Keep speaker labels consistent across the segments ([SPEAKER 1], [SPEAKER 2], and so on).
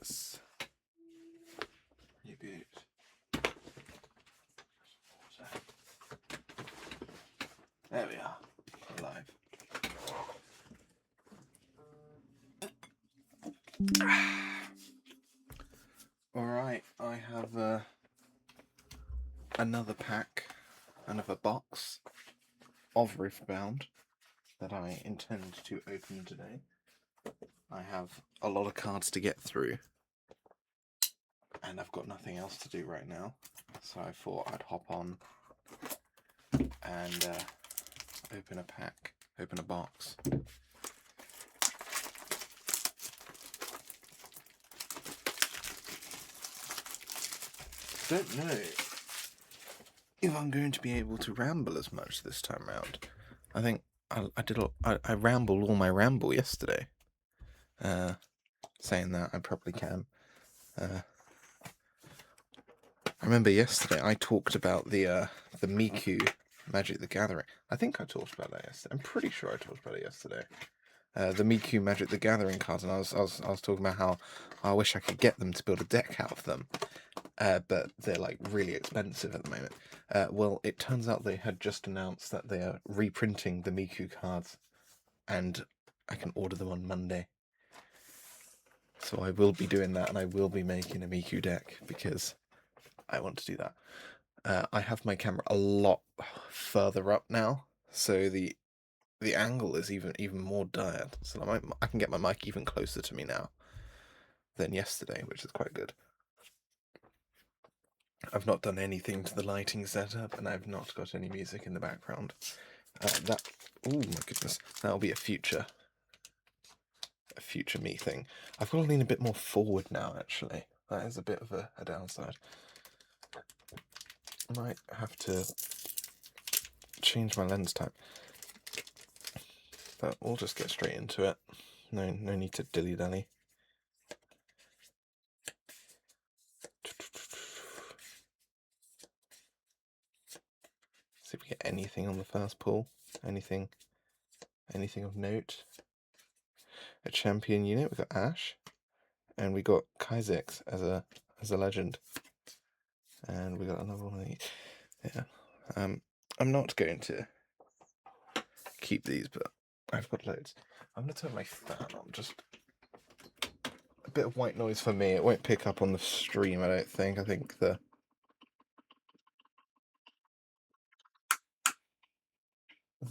[SPEAKER 1] Let's reboot. There we are, live. Alright, I have another pack, another box of Riftound that I intend to open today. I have a lot of cards to get through, and I've got nothing else to do right now, so I thought I'd hop on and open a pack, open a box. Don't know if I'm going to be able to ramble as much this time round. I think I rambled all my ramble yesterday. Saying that, I probably can. I remember yesterday I talked about the Miku Magic the Gathering. I think I talked about that yesterday. I'm pretty sure I talked about it yesterday. The Miku Magic the Gathering cards, and I was talking about how I wish I could get them to build a deck out of them, but they're like really expensive at the moment. Well, it turns out they had just announced that they are reprinting the Miku cards, and I can order them on Monday. So I will be doing that, and I will be making a Miku deck because I want to do that. I have my camera a lot further up now, so the angle is even more dire. So I can get my mic even closer to me now than yesterday, which is quite good. I've not done anything to the lighting setup, and I've not got any music in the background. Oh my goodness, that'll be a future me thing. I've got to lean a bit more forward now, actually. That is a bit of a downside. I might have to change my lens type. But we'll just get straight into it. No need to dilly-dally. See if we get anything on the first pull. Anything of note. A champion unit. We've got Ash, and we got Kaizix as a legend, and we got another one of these. Yeah. I'm not going to keep these, but I've got loads. I'm gonna turn my fan on. Just a bit of white noise for me. It won't pick up on the stream, I don't think. I think the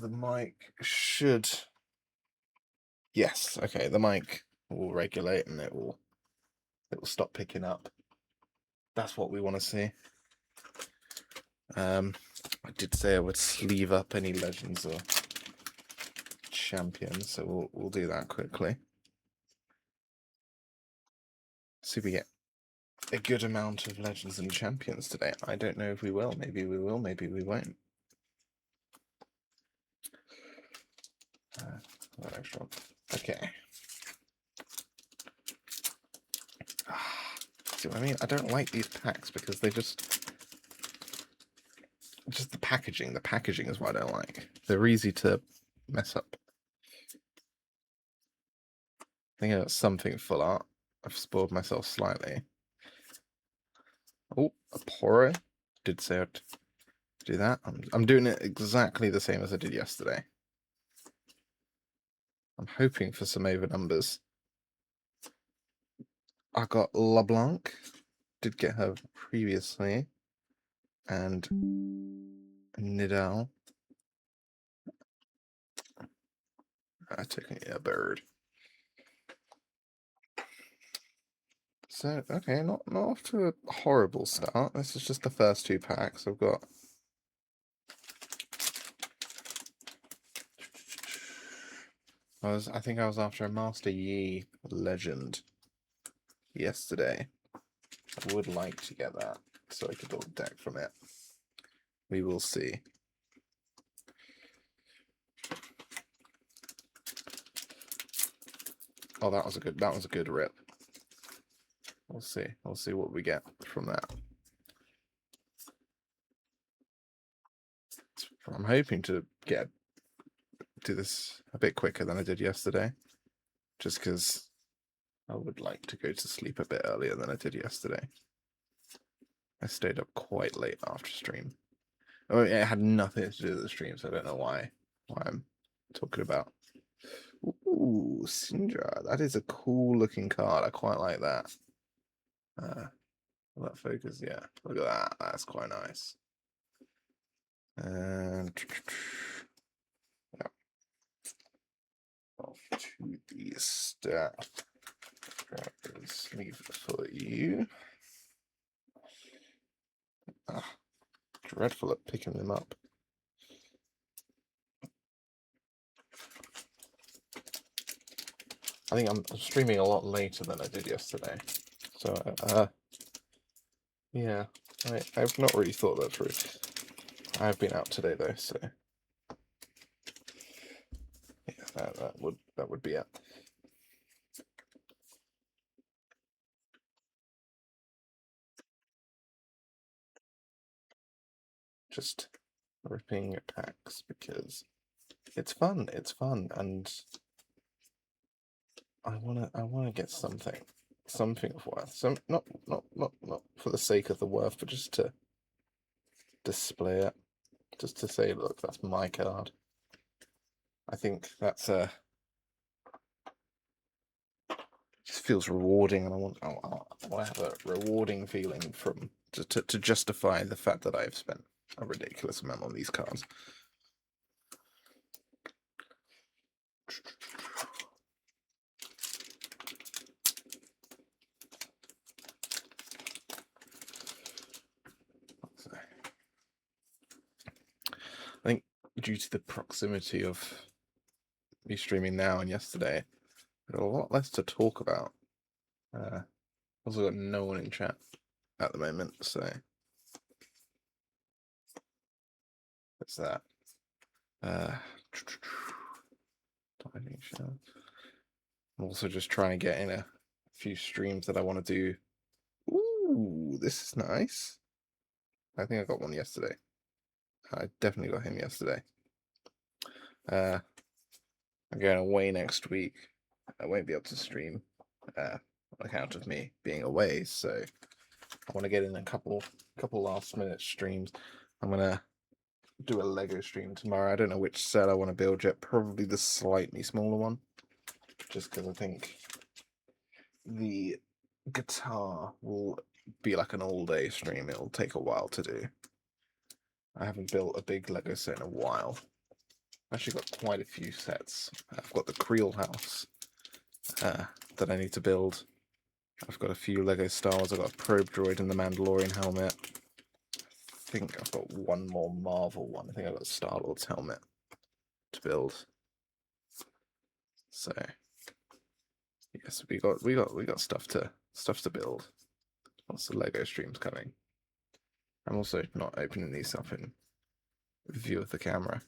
[SPEAKER 1] mic should. Yes, okay, the mic will regulate and it will stop picking up. That's what we want to see. I did say I would sleeve up any legends or champions, so we'll do that quickly. See if we get a good amount of legends and champions today. I don't know if we will. Maybe we will, maybe we won't. Okay. See what I mean? I don't like these packs because they just the packaging. The packaging is what I don't like. They're easy to mess up. I think I got something full art. I've spoiled myself slightly. Oh, a Poro. Did say I'd do that. I'm doing it exactly the same as I did yesterday. I'm hoping for some over numbers. I got LeBlanc. Did get her previously. And Nidal. I took a bird. So, okay, not off to a horrible start. This is just the first two packs. I've got I think I was after a Master Yi legend yesterday. I would like to get that so I could build a deck from it. We will see. Oh, that was a good rip. We'll see. We'll see what we get from that. I'm hoping to do this a bit quicker than I did yesterday, just because I would like to go to sleep a bit earlier than I did yesterday. I stayed up quite late after stream. Oh, it had nothing to do with the stream, so I don't know why I'm talking about. Ooh, Sindra. That is a cool looking card. I quite like that. Will that focus? Yeah. Look at that. That's quite nice. And yeah. Off to the staff. Sleeve for you. Dreadful at picking them up. I think I'm streaming a lot later than I did yesterday. So, yeah, I've not really thought that through. I've been out today though, so yeah, that would be it. Just ripping packs because it's fun. It's fun, and I wanna get something of worth. So not for the sake of the worth, but just to display it, just to say, look, that's my card. I think that's just feels rewarding, and I want to have a rewarding feeling from to justify the fact that I've spent a ridiculous amount on these cards. I think due to the proximity of me streaming now and yesterday, there's a lot less to talk about. Also got no one in chat at the moment, so that's that. I'm also just trying to get in a few streams that I want to do. Ooh, this is nice. I think I got one yesterday. I definitely got him yesterday. I'm going away next week. I won't be able to stream on account of me being away, so I want to get in a couple last minute streams. I'm gonna do a Lego stream tomorrow. I don't know which set I want to build yet. Probably the slightly smaller one, just because I think the guitar will be like an all-day stream. It'll take a while to do. I haven't built a big Lego set in a while. I've actually got quite a few sets. I've got the Creel house that I need to build. I've got a few Lego Star Wars. I've got a probe droid and the Mandalorian helmet. I think I've got one more Marvel one. I think I've got Star-Lord's helmet to build. So yes, we got stuff to build. Lots of Lego streams coming. I'm also not opening these up in view of the camera.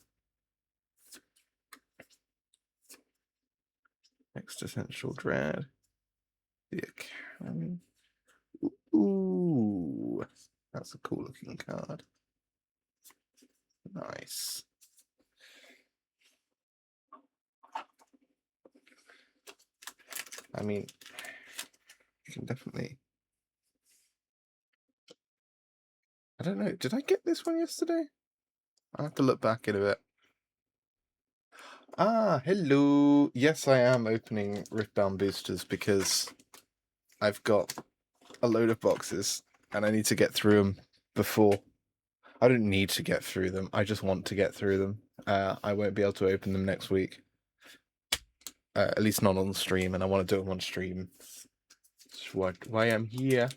[SPEAKER 1] Existential Dread. The Academy. Ooh, that's a cool looking card. Nice. I mean, you can definitely. I don't know. Did I get this one yesterday? I'll have to look back in a bit. Ah, hello. Yes, I am opening Riftound boosters because I've got a load of boxes and I need to get through them before. I don't need to get through them. I just want to get through them. I won't be able to open them next week. At least not on stream, and I want to do them on stream. That's why I'm here.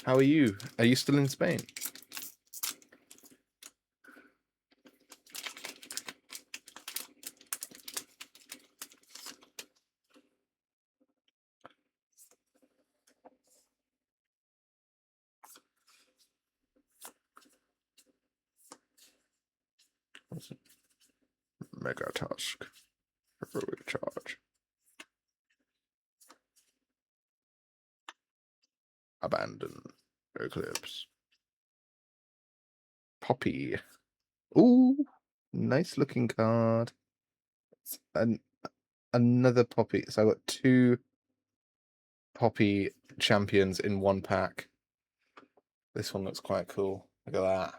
[SPEAKER 1] How are you? Are you still in Spain? Mega Tusk. Heroic Charge. Abandon. Eclipse. Poppy. Ooh, nice looking card. And another Poppy. So I got two Poppy champions in one pack. This one looks quite cool. Look at that.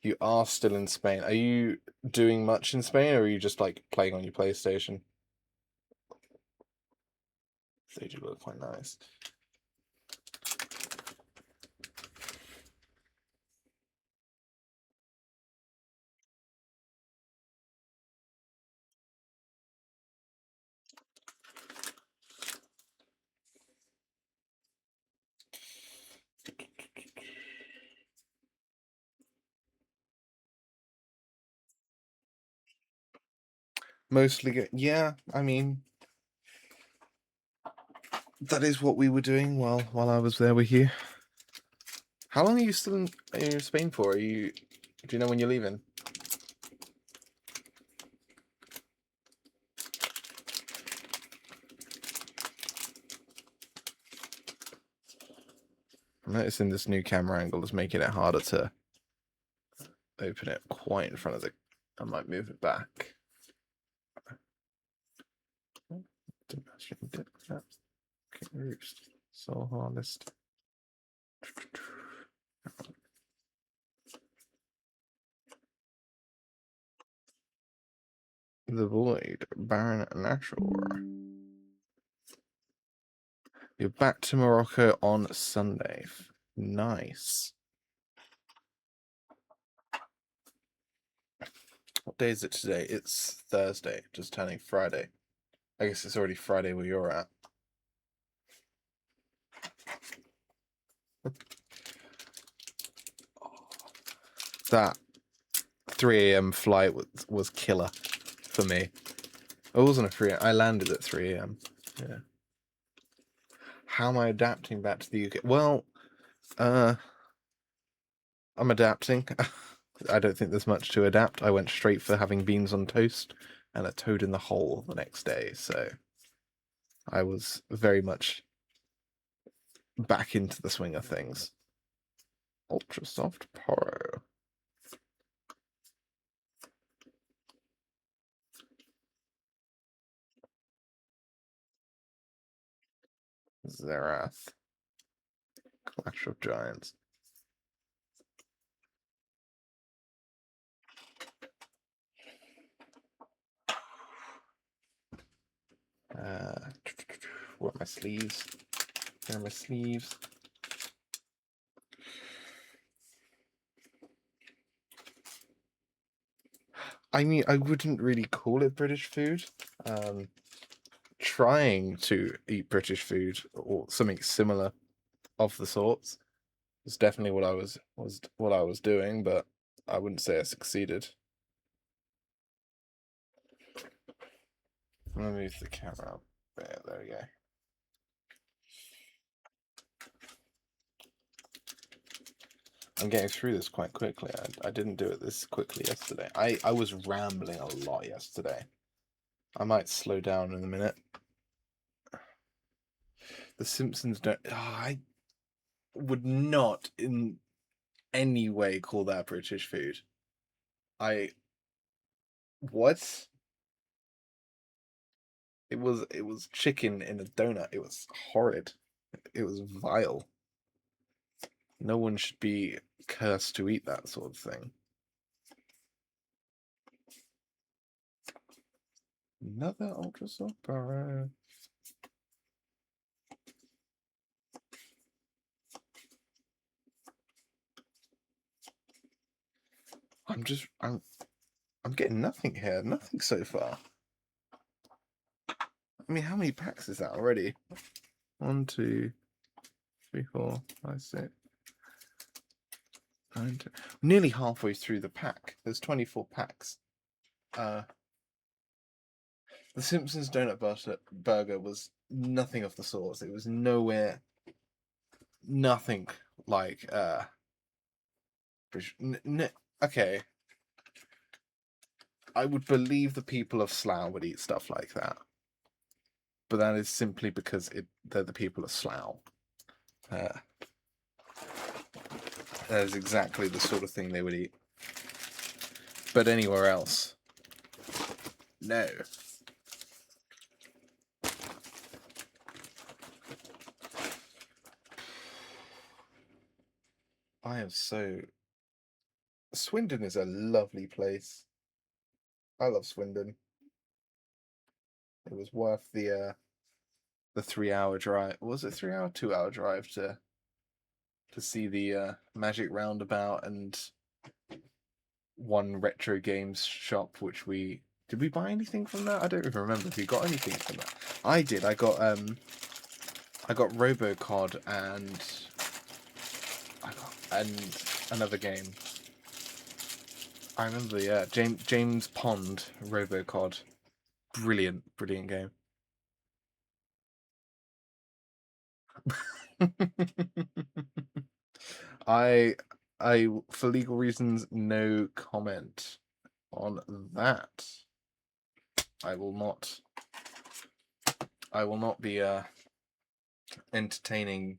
[SPEAKER 1] You are still in Spain. Are you doing much in Spain, or are you just like playing on your PlayStation? They do look quite nice. Mostly good. Yeah, I mean, that is what we were doing while I was there with you. How long are you still in Spain for? Do you know when you're leaving? I'm noticing this new camera angle is making it harder to open it quite in front of the... I might move it back. So hardest. The Void, Baron Nashor. You're back to Morocco on Sunday. Nice. What day is it today? It's Thursday, just turning Friday. I guess it's already Friday where you're at. That 3 a.m. flight was killer for me. It wasn't a 3 a.m. I landed at 3 a.m. Yeah. How am I adapting back to the UK? Well, I'm adapting. I don't think there's much to adapt. I went straight for having beans on toast and a toad in the hole the next day, so I was very much back into the swing of things. Ultra Soft Poro. Zerath. Clash of Giants. Where are my sleeves? Where are my sleeves? I mean, I wouldn't really call it British food. Trying to eat British food or something similar of the sorts is definitely what I was doing, but I wouldn't say I succeeded. I'm gonna move the camera up. There we go. I'm getting through this quite quickly. I didn't do it this quickly yesterday. I was rambling a lot yesterday. I might slow down in a minute. The Simpsons don't... Oh, I would not in any way call that British food. What? It was chicken in a donut. It was horrid. It was vile. No one should be cursed to eat that sort of thing. Another Ultra Soft Poro. I'm getting nothing here. Nothing so far. I mean, how many packs is that already? 1, 2, 3, 4, 5, 6, 9, 10. Nearly halfway through the pack. There's 24 packs. The Simpsons Donut Burger was nothing of the sort. It was nowhere, nothing like okay. I would believe the people of Slough would eat stuff like that, but that is simply because they're the people of Slough. That is exactly the sort of thing they would eat. But anywhere else, no. I am so. Swindon is a lovely place. I love Swindon. It was worth the 3 hour drive. Was it 3 hour, 2 hour drive to see the Magic Roundabout and one retro games shop, which we did we buy anything from that? I don't even remember if we got anything from that. I did. I got Robocod and another game. I remember, yeah, James Pond Robocod. Brilliant, brilliant game. I for legal reasons, no comment on that. I will not. I will not be entertaining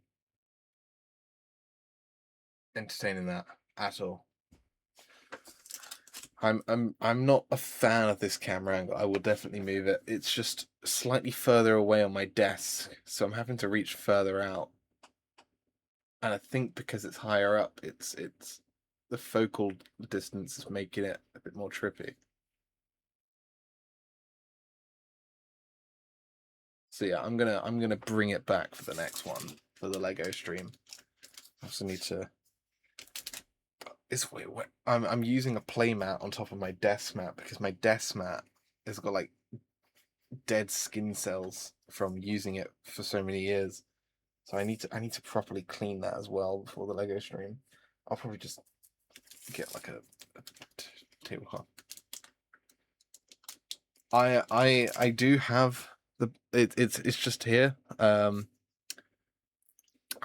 [SPEAKER 1] that at all. I'm not a fan of this camera angle. I will definitely move it. It's just slightly further away on my desk, so I'm having to reach further out. And I think because it's higher up, it's the focal distance is making it a bit more trippy. So yeah, I'm gonna bring it back for the next one for the Lego stream. I also need to. It's wait, I'm using a play mat on top of my desk mat because my desk mat has got like dead skin cells from using it for so many years. So I need to properly clean that as well before the Lego stream. I'll probably just get like a tablecloth. I do have it's just here. I'm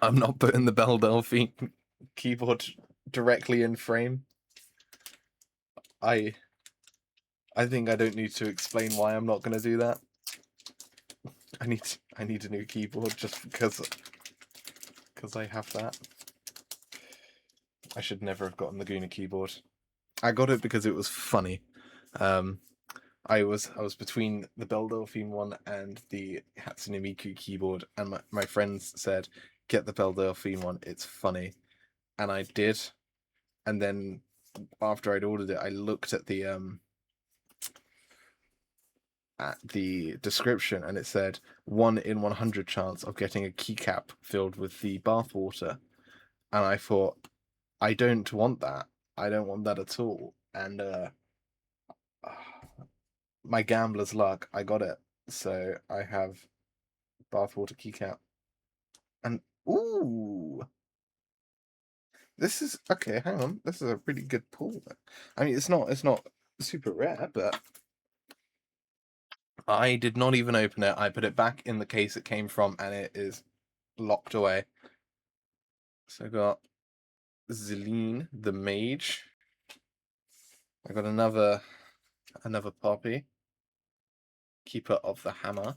[SPEAKER 1] not putting the Belle Delphine keyboard directly in frame. I think I don't need to explain why I'm not going to do that. I need a new keyboard just because I have that. I should never have gotten the Guna keyboard. I got it because it was funny. I was between the Belle Delphine one and the Hatsune Miku keyboard, and my friends said, "Get the Belle Delphine one. It's funny," and I did. And then after I'd ordered it, I looked at the description, and it said 1 in 100 chance of getting a keycap filled with the bathwater, and I thought, I don't want that. I don't want that at all. And my gambler's luck, I got it. So I have bathwater keycap. And ooh, this is okay. Hang on, this is a really good pull. I mean, it's not super rare, but I did not even open it. I put it back in the case it came from, and it is locked away. So I got Zeline the Mage. I got another Poppy, Keeper of the Hammer,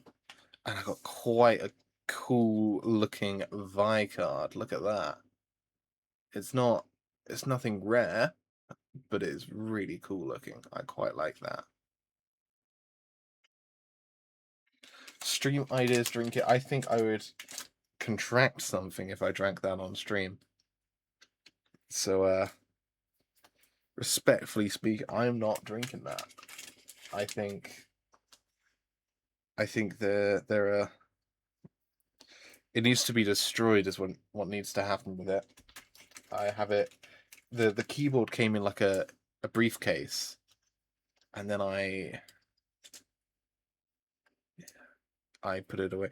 [SPEAKER 1] and I got quite a cool looking Vi card. Look at that. It's nothing rare, but it is really cool looking. I quite like that. Stream ideas, drink it. I think I would contract something if I drank that on stream. So respectfully speak, I'm not drinking that. I think there are. It needs to be destroyed is what needs to happen with it. I have it. The keyboard came in like a briefcase, and then I put it away.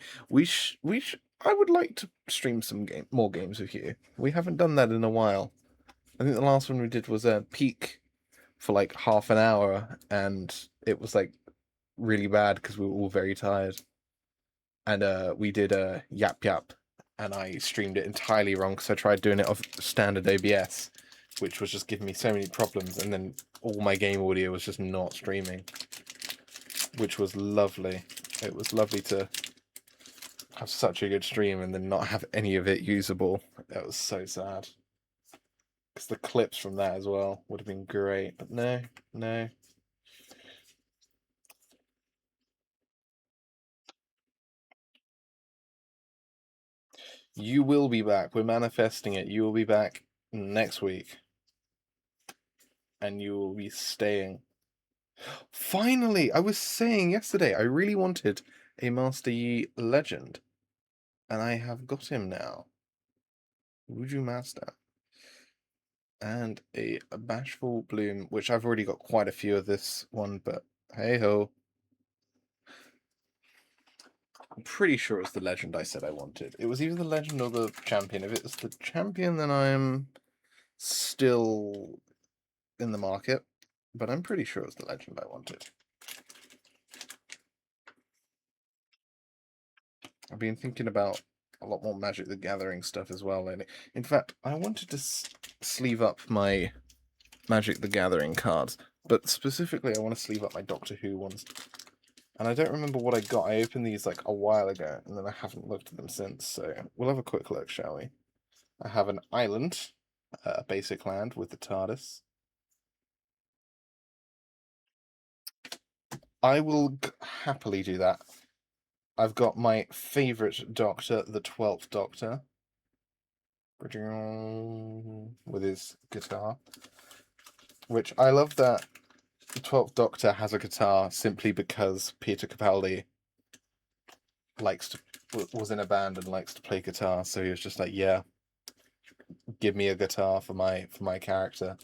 [SPEAKER 1] I would like to stream some more games with you. We haven't done that in a while. I think the last one we did was a peak for like half an hour, and it was like really bad because we were all very tired. And we did a Yap Yap, and I streamed it entirely wrong because I tried doing it off standard OBS, which was just giving me so many problems, and then all my game audio was just not streaming, which was lovely. It was lovely to have such a good stream and then not have any of it usable. That was so sad. Because the clips from that as well would have been great, but no. You will be back. We're manifesting it. You will be back next week, and you will be staying. Finally, I was saying yesterday, I really wanted a Master Yi Legend, and I have got him now. Wuju Master. And a Bashful Bloom, which I've already got quite a few of this one, but hey ho. I'm pretty sure it's the Legend I said I wanted. It was either the Legend or the Champion. If it's the Champion, then I'm still in the market, but I'm pretty sure it's the Legend I wanted. I've been thinking about a lot more Magic the Gathering stuff as well lately. In fact, I wanted to sleeve up my Magic the Gathering cards, but specifically I want to sleeve up my Doctor Who ones. And I don't remember what I got. I opened these like a while ago, and then I haven't looked at them since, so we'll have a quick look, shall we? I have an island, a basic land with the TARDIS. I will happily do that. I've got my favourite Doctor, the 12th Doctor, with his guitar. Which I love that the 12th Doctor has a guitar simply because Peter Capaldi was in a band and likes to play guitar, so he was just like, yeah, give me a guitar for my character.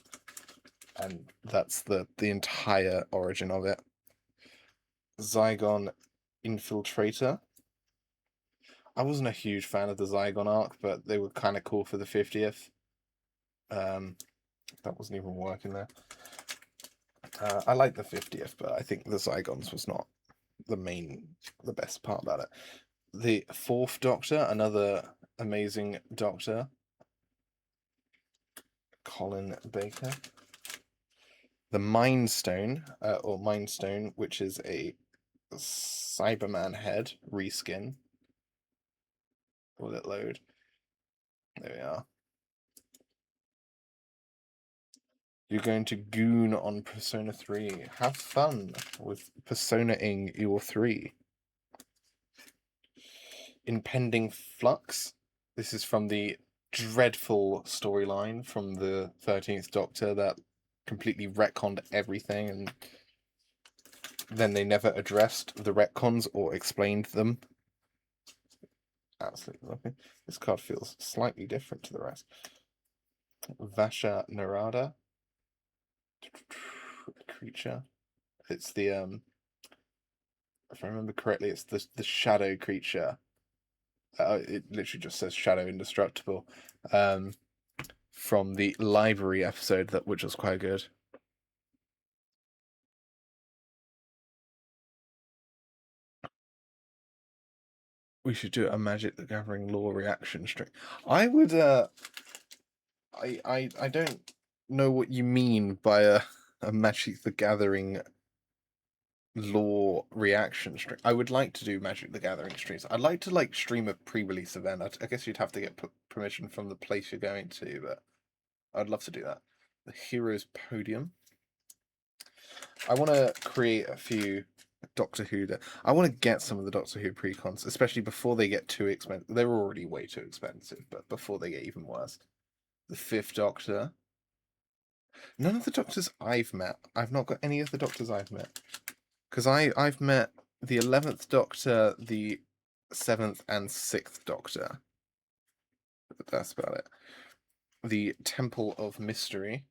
[SPEAKER 1] And that's the entire origin of it. Zygon Infiltrator. I wasn't a huge fan of the Zygon arc, but they were kind of cool for the 50th. That wasn't even working there. I like the 50th, but I think the Zygons was not the best part about it. The 4th Doctor, another amazing Doctor, Colin Baker. The Mind Stone, or Mind Stone, which is a Cyberman head reskin. Will it load? There we are. You're going to goon on Persona 3. Have fun with Persona-ing your 3. Impending Flux. This is from the dreadful storyline from the 13th Doctor that completely retconned everything, and then they never addressed the retcons or explained them. Absolutely lovely. This card feels slightly different to the rest. Vasha Narada. Creature. It's the if I remember correctly, it's the shadow creature. It literally just says shadow indestructible. From the library episode which was quite good. We should do a Magic the Gathering lore reaction stream. I would I don't know what you mean by a Magic the Gathering lore reaction stream. I would like to do Magic the Gathering streams. I'd like to like stream a pre-release event. I guess you'd have to get permission from the place you're going to, but I'd love to do that. The Heroes Podium. I want to create a few Doctor Who. I want to get some of the Doctor Who precons, especially before they get too expensive. They're already way too expensive, but before they get even worse. The 5th Doctor. None of the Doctors I've met. I've not got any of the Doctors I've met. Because I've met the 11th Doctor, the 7th and 6th Doctor. But that's about it. The Temple of Mystery,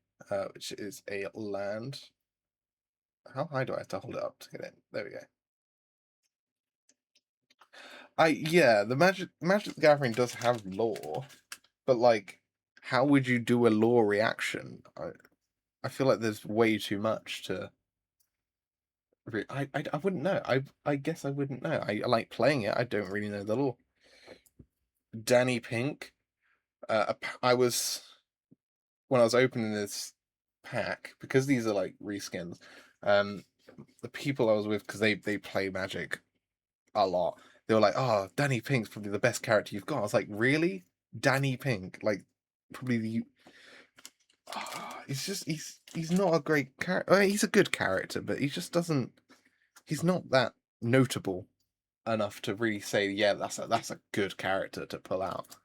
[SPEAKER 1] which is a land. How high do I have to hold it up to get in? There we go. Yeah, the Magic the Gathering does have lore, but like, how would you do a lore reaction? I feel like there's way too much to. I wouldn't know. I guess I wouldn't know. I like playing it. I don't really know the lore. Danny Pink. I was when I was opening this pack, because these are like reskins. The people I was with, because they play Magic a lot, they were like, "Oh, Danny Pink's probably the best character you've got." I was like, "Really, Danny Pink? Like, probably the." He's not a great character. I mean, he's a good character, but he just doesn't. He's not that notable enough to really say, yeah, that's a good character to pull out.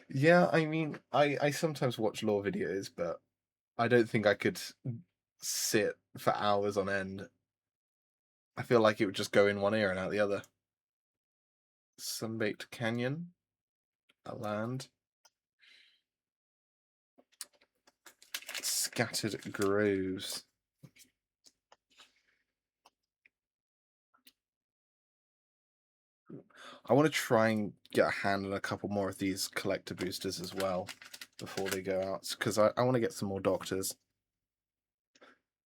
[SPEAKER 1] Yeah, I mean, I sometimes watch lore videos, but I don't think I could sit for hours on end. I feel like it would just go in one ear and out the other. Sunbaked Canyon, a land. Scattered groves. I want to try and get a hand on a couple more of these collector boosters as well before they go out, because I want to get some more doctors.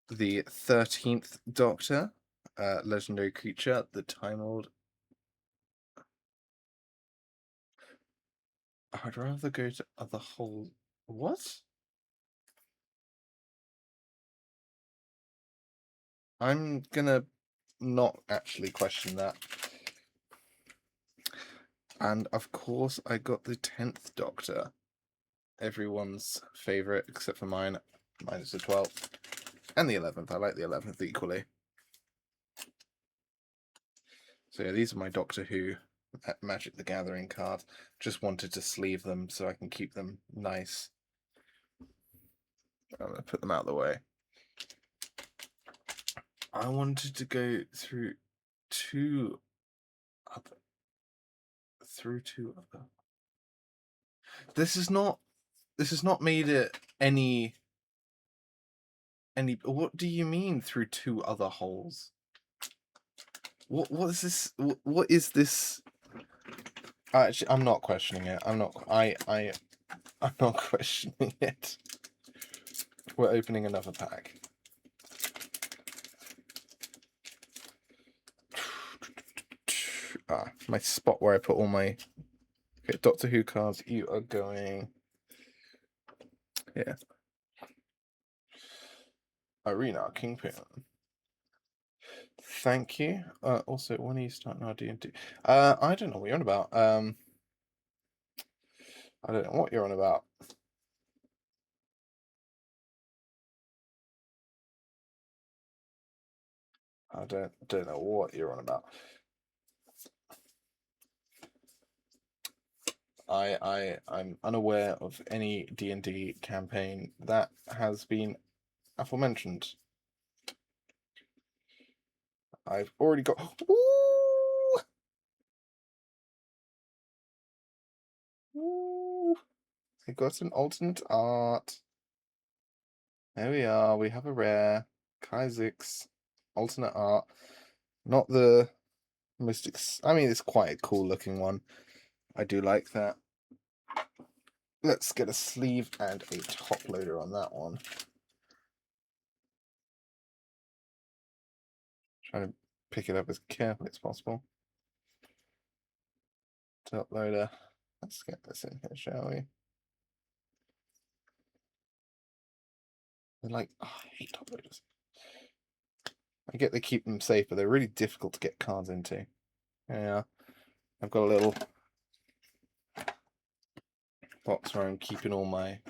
[SPEAKER 1] The 13th Doctor, legendary creature, the Time Lord. I'd rather go to other holes. What? I'm gonna not actually question that. And of course, I got the 10th Doctor. Everyone's favourite, except for mine. Mine is the 12th. And the 11th. I like the 11th equally. So yeah, these are my Doctor Who Magic the Gathering cards. Just wanted to sleeve them so I can keep them nice. I'm going to put them out of the way. I wanted to go through two other. This is not made it any. What do you mean through two other holes? What is this? What is this? Actually, I'm not questioning it. I'm not questioning it. We're opening another pack. My spot where I put all my Doctor Who cards. You are going here. Arena Kingpin. Thank you. Also, when are you starting our D&D? I don't know what you're on about. I don't know what you're on about. I don't know what you're on about. I'm unaware of any D&D campaign that has been aforementioned. I've already got. Ooh! Ooh! I got an alternate art. There we are. We have a rare Kaizik's alternate art. Not the most. I mean, it's quite a cool looking one. I do like that. Let's get a sleeve and a top loader on that one. Trying to pick it up as carefully as possible. Top loader. Let's get this in here, shall we? They're like, oh, I hate top loaders. I get they keep them safe, but they're really difficult to get cards into. Yeah, I've got a little box where I'm keeping all my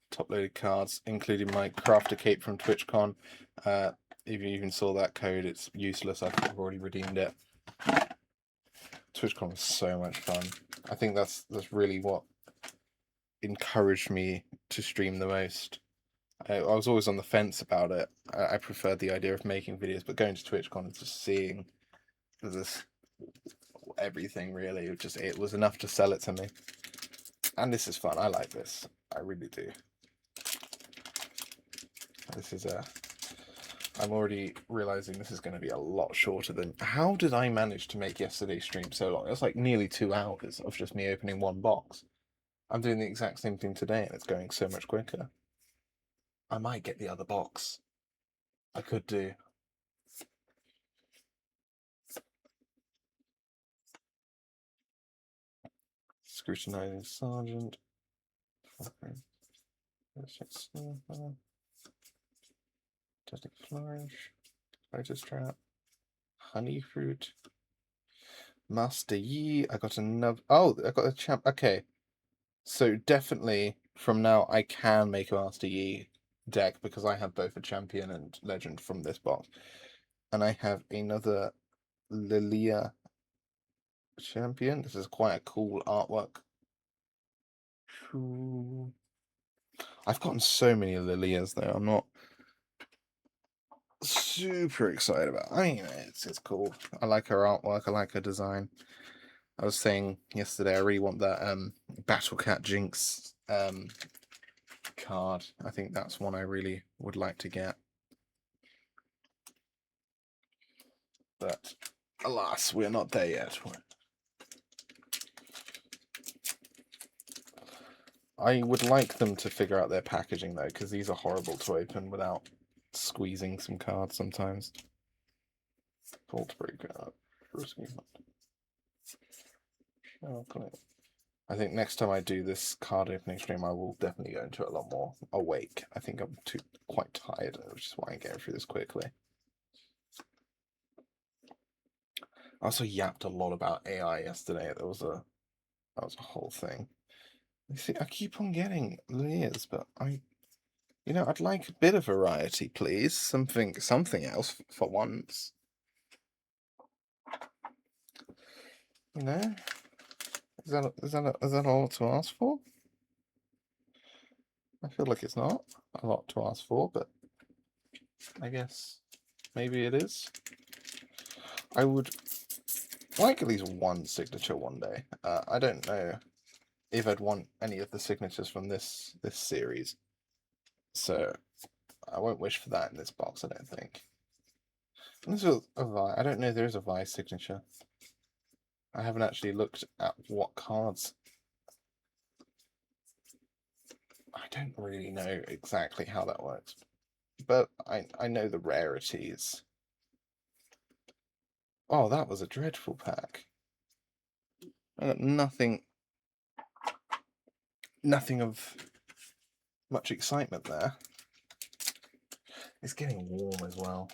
[SPEAKER 1] top-loaded cards, including my crafter cape from TwitchCon. If you even saw that code, it's useless. I've already redeemed it. TwitchCon was so much fun. I think that's really what encouraged me to stream the most. I was always on the fence about it. I preferred the idea of making videos, but going to TwitchCon and just seeing this everything really, it was enough to sell it to me. And this is fun. I like this. I really do. This is I'm already realizing this is going to be a lot shorter than. How did I manage to make yesterday's stream so long? It's like nearly 2 hours of just me opening one box. I'm doing the exact same thing today, and it's going so much quicker. I might get the other box. I could do. Scrutinizing Sergeant. Testing Flourish. Lotus Trap. Honey Fruit. Master Yi. I got another. Oh, I got a champ. Okay. So definitely from now I can make a Master Yi deck because I have both a champion and legend from this box. And I have another Lilia champion. This is quite a cool artwork. I've gotten so many Lilias though. I'm not super excited about. I mean, it's cool. I like her artwork. I like her design. I was saying yesterday, I really want that Battle Cat Jinx card. I think that's one I really would like to get. But alas, we're not there yet. I would like them to figure out their packaging though, because these are horrible to open without squeezing some cards sometimes. Vault Breaker. I think next time I do this card opening stream, I will definitely go into it a lot more awake. I think I'm quite tired, which is why I'm getting through this quickly. I also yapped a lot about AI yesterday. That was a whole thing. You see, I keep on getting layers, but I'd like a bit of variety, please. Something else for once. You know, is that all to ask for? I feel like it's not a lot to ask for, but I guess maybe it is. I would like at least one signature one day. I don't know if I'd want any of the signatures from this series, so I won't wish for that in this box. I don't think. And this is a Vi. I don't know if there is a Vi signature. I haven't actually looked at what cards. I don't really know exactly how that works, but I know the rarities. Oh, that was a dreadful pack. I got nothing of much excitement there. It's getting warm as well.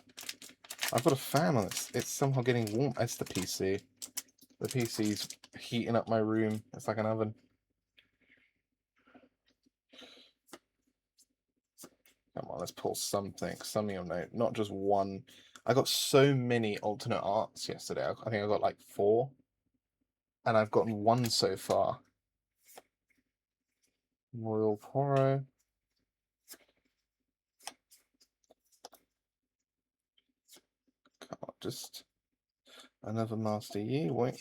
[SPEAKER 1] I've got a fan on it. It's somehow getting warm. It's the PC. The PC's heating up my room. It's like an oven. Come on, let's pull something of note. Not just one. I got so many alternate arts yesterday. I think I got like 4. And I've gotten 1 so far. Royal Poro. Come on, just another Master Yi. Wait.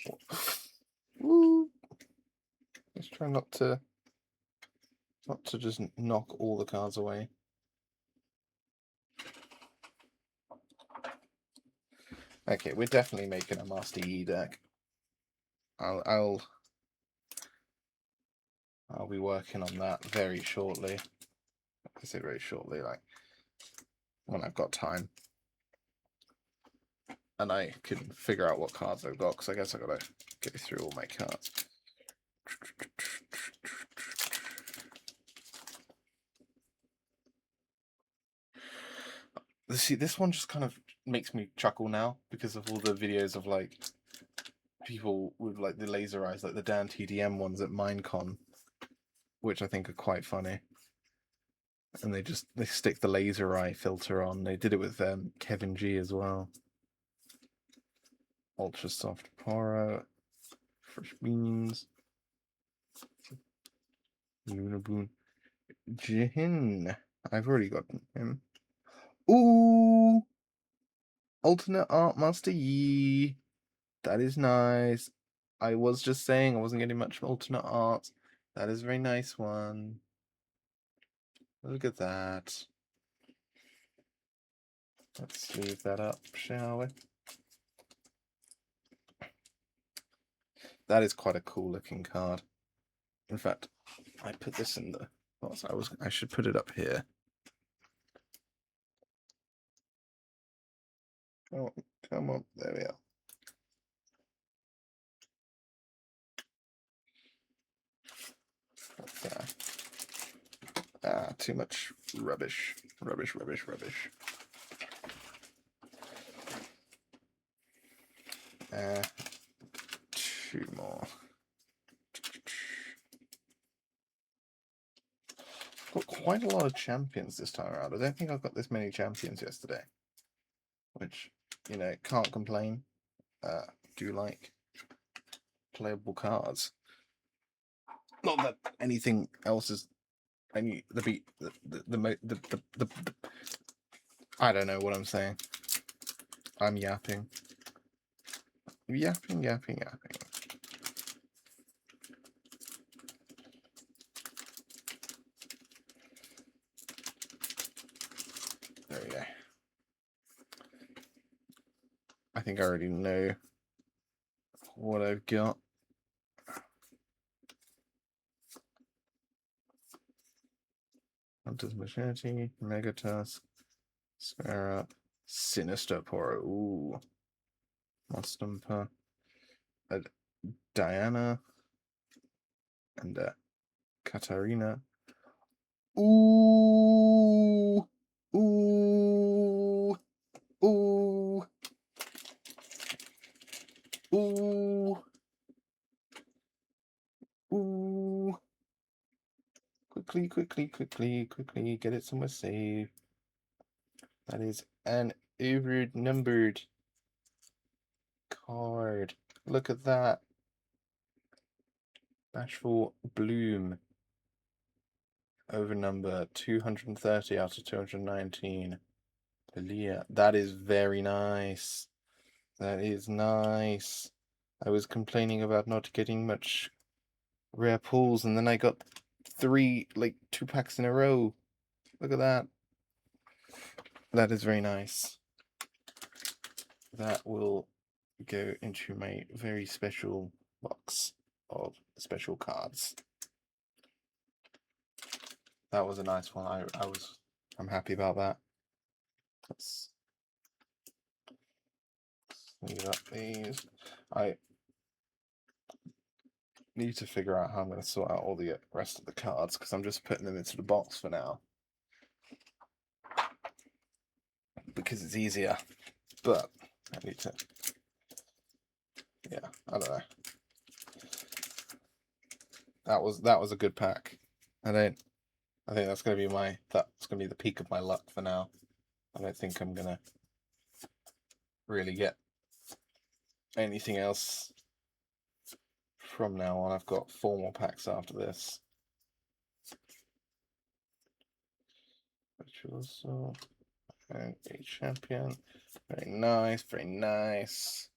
[SPEAKER 1] Woo. Let's try not to just knock all the cards away. Okay, we're definitely making a Master Yi deck. I'll be working on that very shortly. I say very shortly, like when I've got time. And I can figure out what cards I've got, because I guess I've got to go through all my cards. See, this one just kind of makes me chuckle now, because of all the videos of like people with like the laser eyes, like the Dan TDM ones at Minecon, which I think are quite funny. And they stick the laser eye filter on. They did it with Kevin G as well. Ultra Soft Poro, Fresh Beans, Lunaboon, Jin. I've already gotten him. Ooh! Alternate Art Master Yi. That is nice. I was just saying I wasn't getting much alternate art. That is a very nice one. Look at that. Let's sleeve that up, shall we? That is quite a cool looking card. In fact, I put this in the box. I should put it up here. Oh, come on, there we are. Too much rubbish. Rubbish. 2 more. Got quite a lot of champions this time around. I don't think I've got this many champions yesterday. Which, can't complain. Do like. playable cards. Not that anything else is any the I don't know what I'm saying. I'm yapping. Yapping. There we go. I think I already know what I've got. Hunter's Machete, Megatusk, Square Up, Sinister Poro. Ooh. Mostumper. Diana. And Katarina. Ooh. Ooh. Ooh. Ooh. Ooh. Quickly. Get it somewhere safe. That is an over-numbered card. Look at that. Bashful Bloom. Over number 230 out of 219. Pelia. That is very nice. That is nice. I was complaining about not getting much rare pulls, and then I got 2 packs in a row. Look at that. That is very nice. That will go into my very special box of special cards. That was a nice one. I'm happy about that. Let's clean up these. I need to figure out how I'm going to sort out all the rest of the cards, because I'm just putting them into the box for now, because it's easier. But I need to, yeah, I don't know. That was a good pack. I think that's going to be the peak of my luck for now. I don't think I'm going to really get anything else from now on. I've got 4 more packs after this. Virtuoso and a champion. Very nice. Very nice.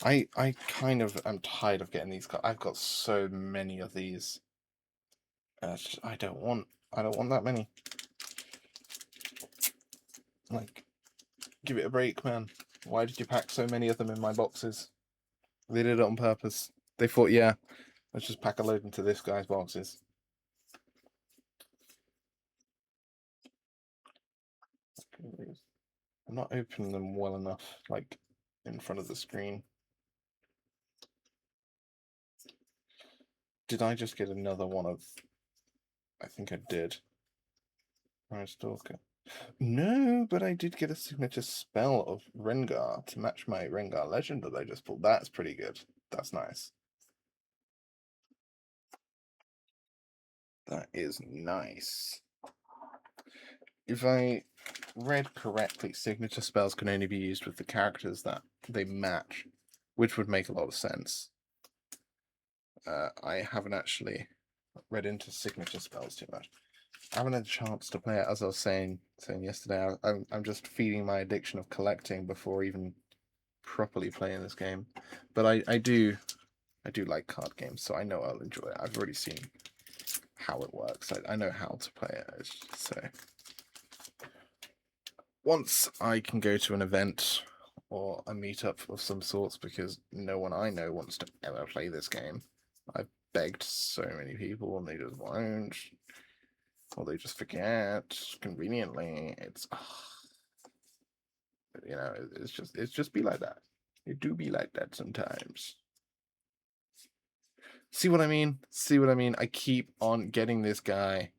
[SPEAKER 1] Right. I kind of am tired of getting these cards. I've got so many of these. I don't want that many. Like, give it a break, man. Why did you pack so many of them in my boxes? They did it on purpose. They thought, yeah, let's just pack a load into this guy's boxes. I'm not opening them well enough, like, in front of the screen. Did I just get another one of... I think I did. Fire Stalker. No, but I did get a signature spell of Rengar to match my Rengar Legend that I just pulled. That's pretty good. That's nice. That is nice. If I read correctly, signature spells can only be used with the characters that they match, which would make a lot of sense. I haven't actually read into signature spells too much. I haven't had a chance to play it, as I was saying yesterday. I'm just feeding my addiction of collecting before even properly playing this game. But I do like card games, so I know I'll enjoy it. I've already seen how it works. I know how to play it. So once I can go to an event or a meetup of some sorts, because no one I know wants to ever play this game. I've begged so many people and they just won't. Or they just forget conveniently. It's it's just be like that. It do be like that sometimes. See what I mean? I keep on getting this guy.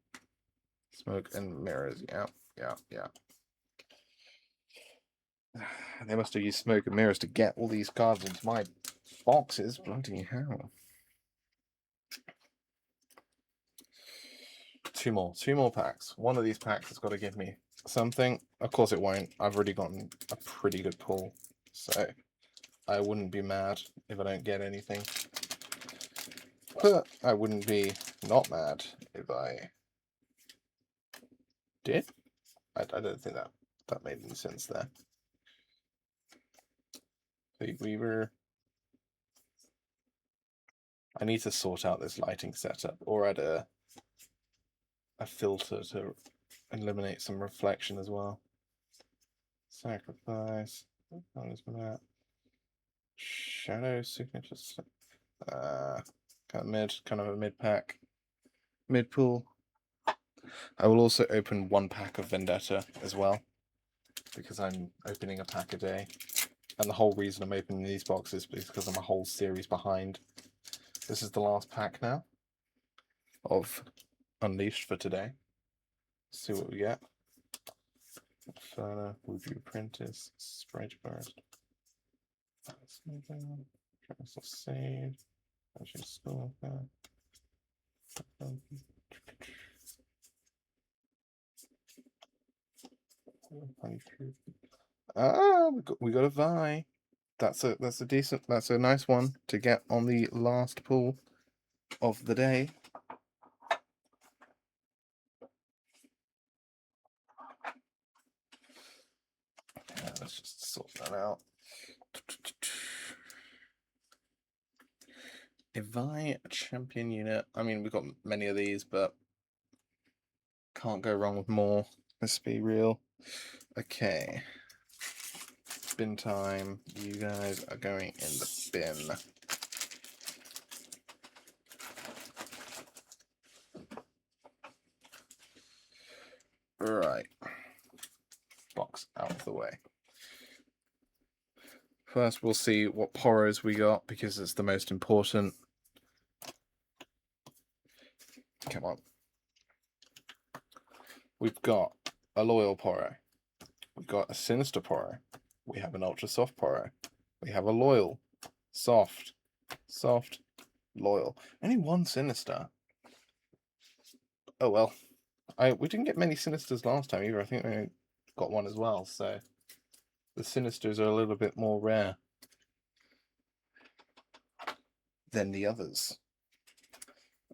[SPEAKER 1] Smoke and mirrors. Yeah. They must have used smoke and mirrors to get all these cards into my boxes. Bloody hell. Two more packs. One of these packs has got to give me something. Of course it won't. I've already gotten a pretty good pull, so I wouldn't be mad if I don't get anything. But I wouldn't be not mad if I did. I don't think that made any sense there. Weaver. I need to sort out this lighting setup, or add a filter to eliminate some reflection as well. Sacrifice. Shadow signatures. Kind of a mid pack, mid pool. I will also open one pack of Vendetta as well, because I'm opening a pack a day, and the whole reason I'm opening these boxes is because I'm a whole series behind. This is the last pack now of Unleashed for today. Let's see what we get. Inferno, Woodview Apprentice, Sprite Burst, Castle Save, Stalker. Ah, we got a Vi. That's a nice one to get on the last pull of the day. Yeah, let's just sort that out. A Vi champion unit. I mean, we've got many of these, but can't go wrong with more. Let's be real. Okay. Bin time. You guys are going in the bin. Right. Box out of the way. First, we'll see what poros we got, because it's the most important. Come on. We've got a loyal poro. We've got a sinister poro. We have an ultra soft poro. We have a loyal, soft, loyal. Only one sinister. Oh well. We didn't get many sinisters last time either. I think we got one as well, so the sinisters are a little bit more rare than the others.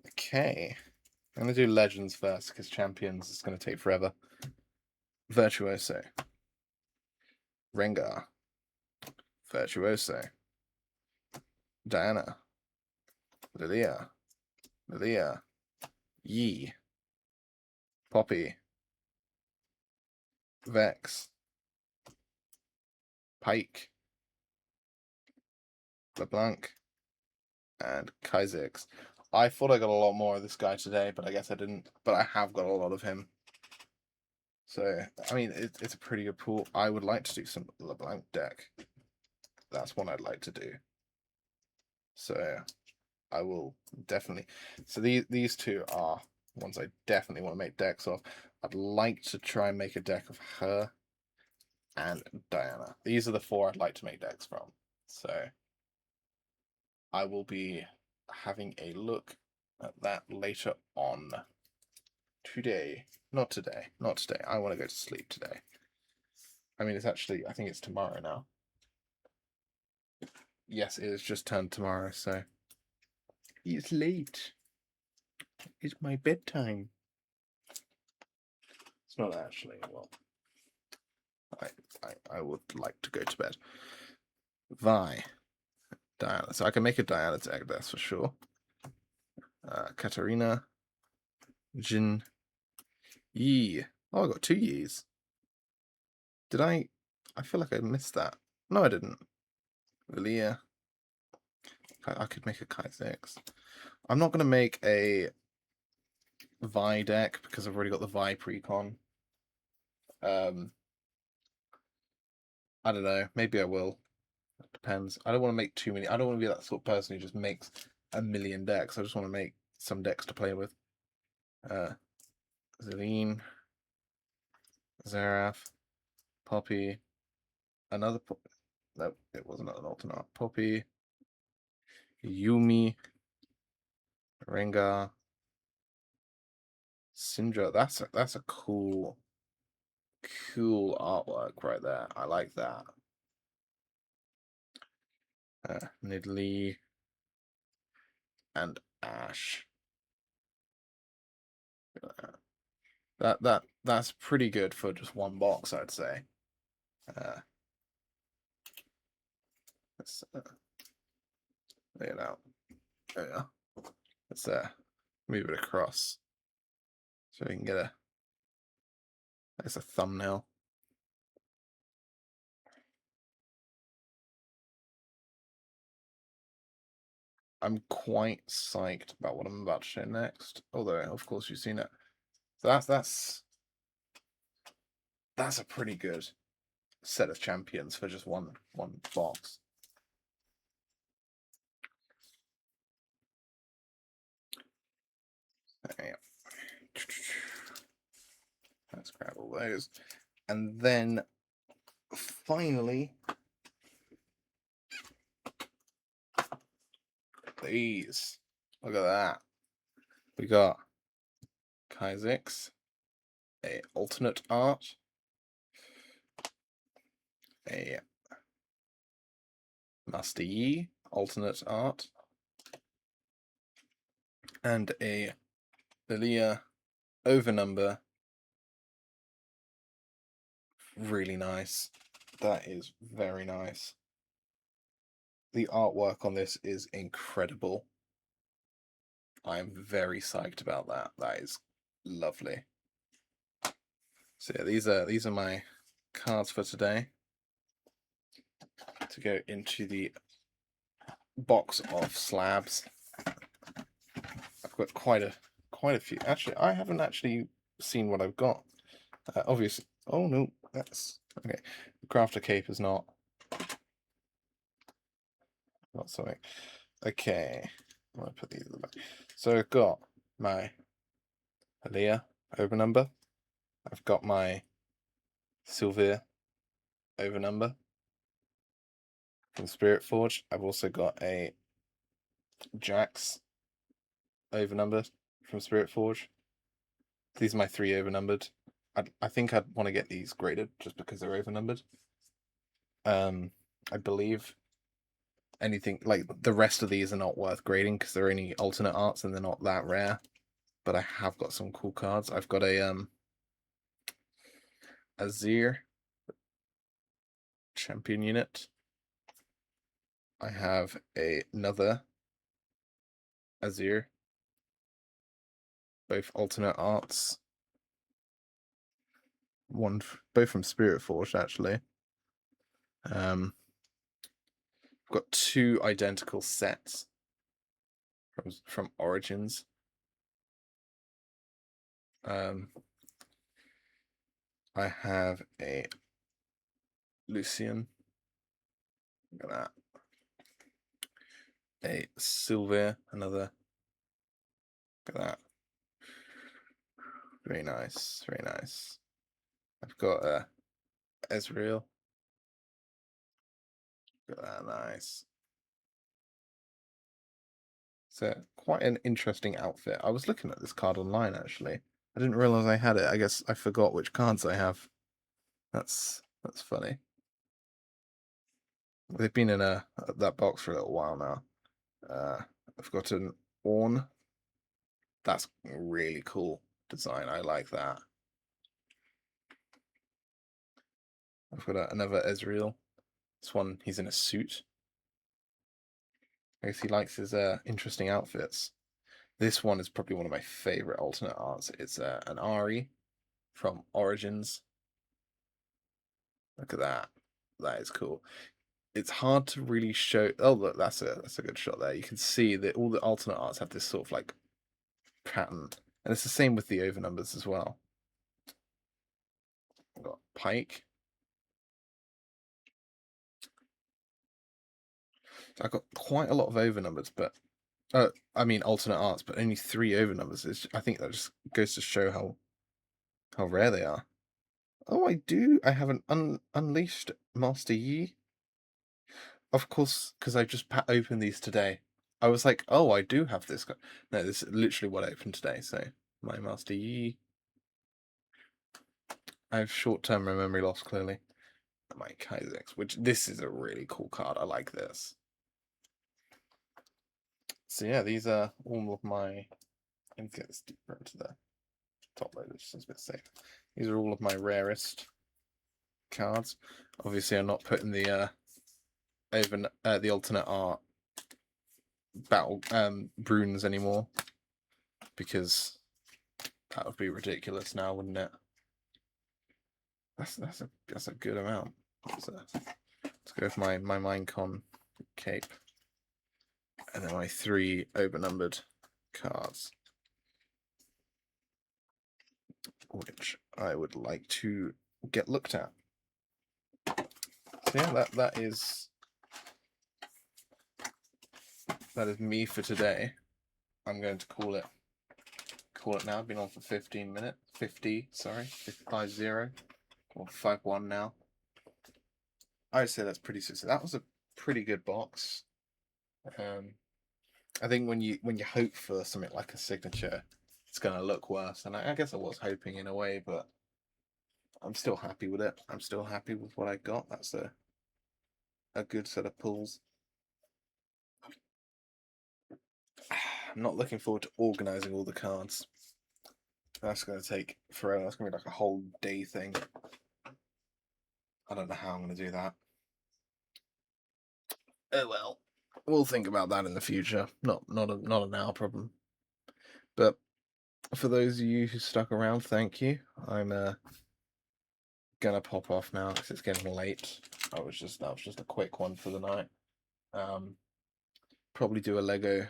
[SPEAKER 1] Okay. I'm going to do Legends first, because Champions is going to take forever. Virtuoso. Rengar. Virtuoso. Diana. Lilia. Yi. Poppy. Vex. Pike. LeBlanc. And Kha'Zix. I thought I got a lot more of this guy today, but I guess I didn't. But I have got a lot of him. So, I mean, it's a pretty good pool. I would like to do some LeBlanc deck. That's what I'd like to do. So, I will definitely. So these two are ones I definitely want to make decks of. I'd like to try and make a deck of her and Diana. These are the four I'd like to make decks from. So, I will be having a look at that later on. Today. Not today. I want to go to sleep today. I mean, I think it's tomorrow now. Yes, it has just turned tomorrow, so it's late. It's my bedtime. It's not actually. Well, I would like to go to bed. Vi. Diana. So I can make a Diana deck, that's for sure. Katarina. Jin. Yi. Oh, I got two Yis. Did I feel like I missed that. No, I didn't. Lilia. I could make a Kha'Zix. I'm not going to make a Vi deck because I've already got the Vi precon. I don't know. Maybe I will. It depends. I don't want to make too many. I don't want to be that sort of person who just makes a million decks. I just want to make some decks to play with. Zelene, Zaraf, Poppy, another Poppy. Nope, it wasn't an alternate art. Poppy, Yumi, Rengar, Syndra. That's a cool artwork right there. I like that. Nidalee and Ash. That's pretty good for just one box, I'd say. Let's lay it out. There we are. Let's move it across so we can get a thumbnail. I'm quite psyched about what I'm about to show next. Although, of course, you've seen it. So that's a pretty good set of champions for just one box. Yeah. Let's grab all those, and then finally these. Look at that. We got Kha'Zix, a alternate art, a Master Yi alternate art, and a Lilia Overnumber. Really nice. That is very nice. The artwork on this is incredible. I'm very psyched about that. That is lovely. So yeah, these are my cards for today. To go into the box of slabs. I've got quite a few. Actually, I haven't actually seen what I've got. Obviously, oh no, that's okay. The crafter cape is not something. Okay, I'm gonna put these in the back. So I've got my Aaliyah overnumber. I've got my Sylvia overnumber from Spirit Forge. I've also got a Jax overnumber from Spirit Forge. These are my 3 overnumbered. I think I'd want to get these graded just because they're overnumbered. I believe anything like the rest of these are not worth grading because they're only alternate arts and they're not that rare. But I have got some cool cards. I've got a Azir champion unit. I have another Azir, both alternate arts. Both from Spirit Forge actually. I've got 2 identical sets from Origins. I have a Lucian. Look at that. A Sylvia, another. Look at that. Very nice, very nice. I've got Ezreal. Look at that, nice. So quite an interesting outfit. I was looking at this card online actually. I didn't realize I had it. I guess I forgot which cards I have. That's funny. They've been in that box for a little while now. I've got an Ornn. That's really cool design. I like that. I've got another Ezreal. This one, he's in a suit. I guess he likes his interesting outfits. This one is probably one of my favorite alternate arts. It's an Ari from Origins. Look at that. That is cool. It's hard to really show. Oh, look, that's a good shot there. You can see that all the alternate arts have this sort of like pattern, and it's the same with the overnumbers as well. I've got Pike. So I've got quite a lot of overnumbers, but I mean alternate arts, but only 3 overnumbers. I think that just goes to show how rare they are. Oh, I do. I have an unleashed Master Yi. Of course, because I just opened these today. I was like, oh, I do have this. No, this is literally what I opened today. So my Master Yi. I have short-term memory loss, clearly. My Kaisex, which this is a really cool card. I like this. So yeah, these are all of my. Let me get this deeper into the top loader, just a bit safe. These are all of my rarest cards. Obviously, I'm not putting the the alternate art battle runes anymore because that would be ridiculous now, wouldn't it? That's a good amount. Let's go with my Minecon cape, and then my 3 overnumbered cards, which I would like to get looked at. So yeah, that is me for today. I'm going to call it now. I've been on for 15 minutes. 50, sorry, 50 or 51 now. I'd say that's pretty successful. That was a pretty good box. I think when you hope for something like a signature, it's gonna look worse. And I guess I was hoping in a way, but I'm still happy with it. I'm still happy with what I got. That's a good set of pulls. I'm not looking forward to organising all the cards. That's going to take forever. That's going to be like a whole day thing. I don't know how I'm going to do that. Oh well, we'll think about that in the future. Not a now problem. But for those of you who stuck around, thank you. I'm gonna pop off now because it's getting late. That was just a quick one for the night. Probably do a Lego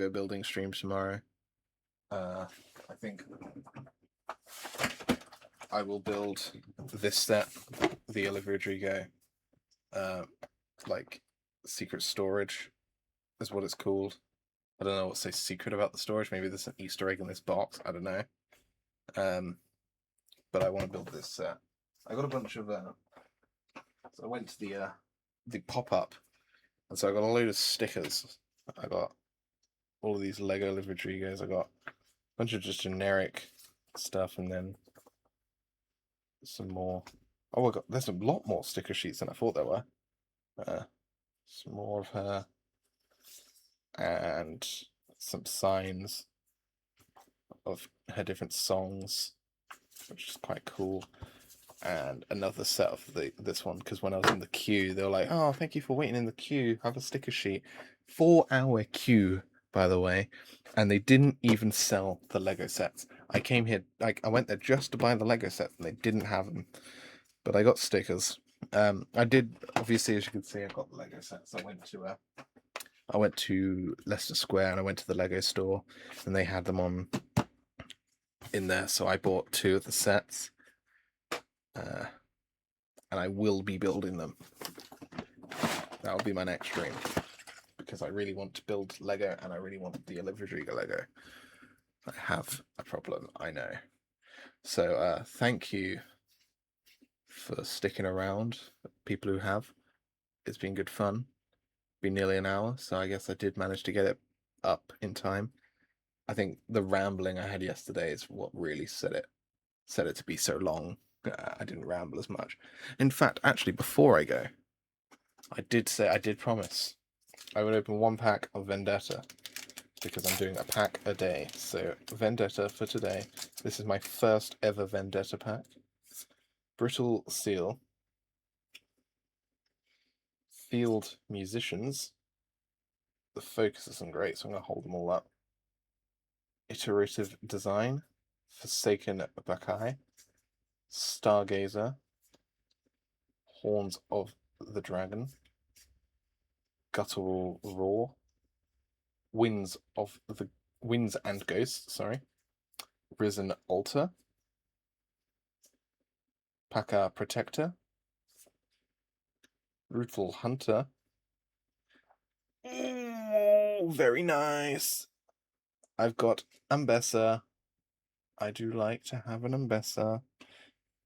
[SPEAKER 1] building stream tomorrow. I think I will build this set, the Olivia Rodrigo, like secret storage, is what it's called. I don't know what's so secret about the storage. Maybe there's an Easter egg in this box. I don't know. But I want to build this set. I got a bunch of. So I went to the pop up, and so I got a load of stickers. I got all of these Lego Olivia Rodrigos. I got a bunch of just generic stuff, and then some more. Oh, there's a lot more sticker sheets than I thought there were. Some more of her, and some signs of her different songs, which is quite cool. And another set of this one, because when I was in the queue, they were like, "Oh, thank you for waiting in the queue. Have a sticker sheet." 4-hour queue, by the way, and they didn't even sell the Lego sets. I came here, like, I went there just to buy the Lego sets, and they didn't have them. But I got stickers. I did, obviously, as you can see, I got the Lego sets. I went to Leicester Square and I went to the Lego store, and they had them on in there. So I bought 2 of the sets, and I will be building them. That will be my next stream because I really want to build Lego, and I really want the Olivia Rodrigo Lego. I have a problem, I know. So thank you for sticking around, people who have. It's been good fun. Been nearly an hour, so I guess I did manage to get it up in time. I think the rambling I had yesterday is what really set it to be so long. I didn't ramble as much. In fact, actually, before I go, I did promise I would open 1 pack of Vendetta because I'm doing a pack a day. So Vendetta for today. This is my first ever Vendetta pack. Brittle Seal. Field Musicians. The focus isn't great, so I'm going to hold them all up. Iterative Design. Forsaken Bakai. Stargazer. Horns of the Dragon. Guttural Roar. Winds and Ghosts, sorry. Risen Altar. Paka Protector. Brutal Hunter. Oh, very nice. I've got Ambessa. I do like to have an Ambessa.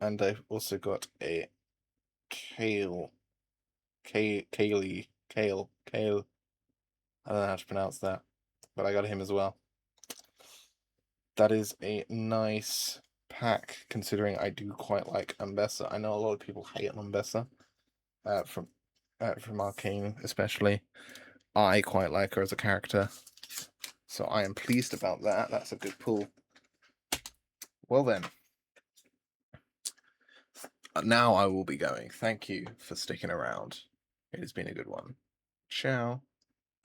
[SPEAKER 1] And I've also got a Kale. Kale. I don't know how to pronounce that, but I got him as well. That is a nice pack, considering I do quite like Ambessa. I know a lot of people hate on Ambessa, from Arcane especially. I quite like her as a character, so I am pleased about that. That's a good pull. Well then, now I will be going. Thank you for sticking around. It has been a good one. Ciao.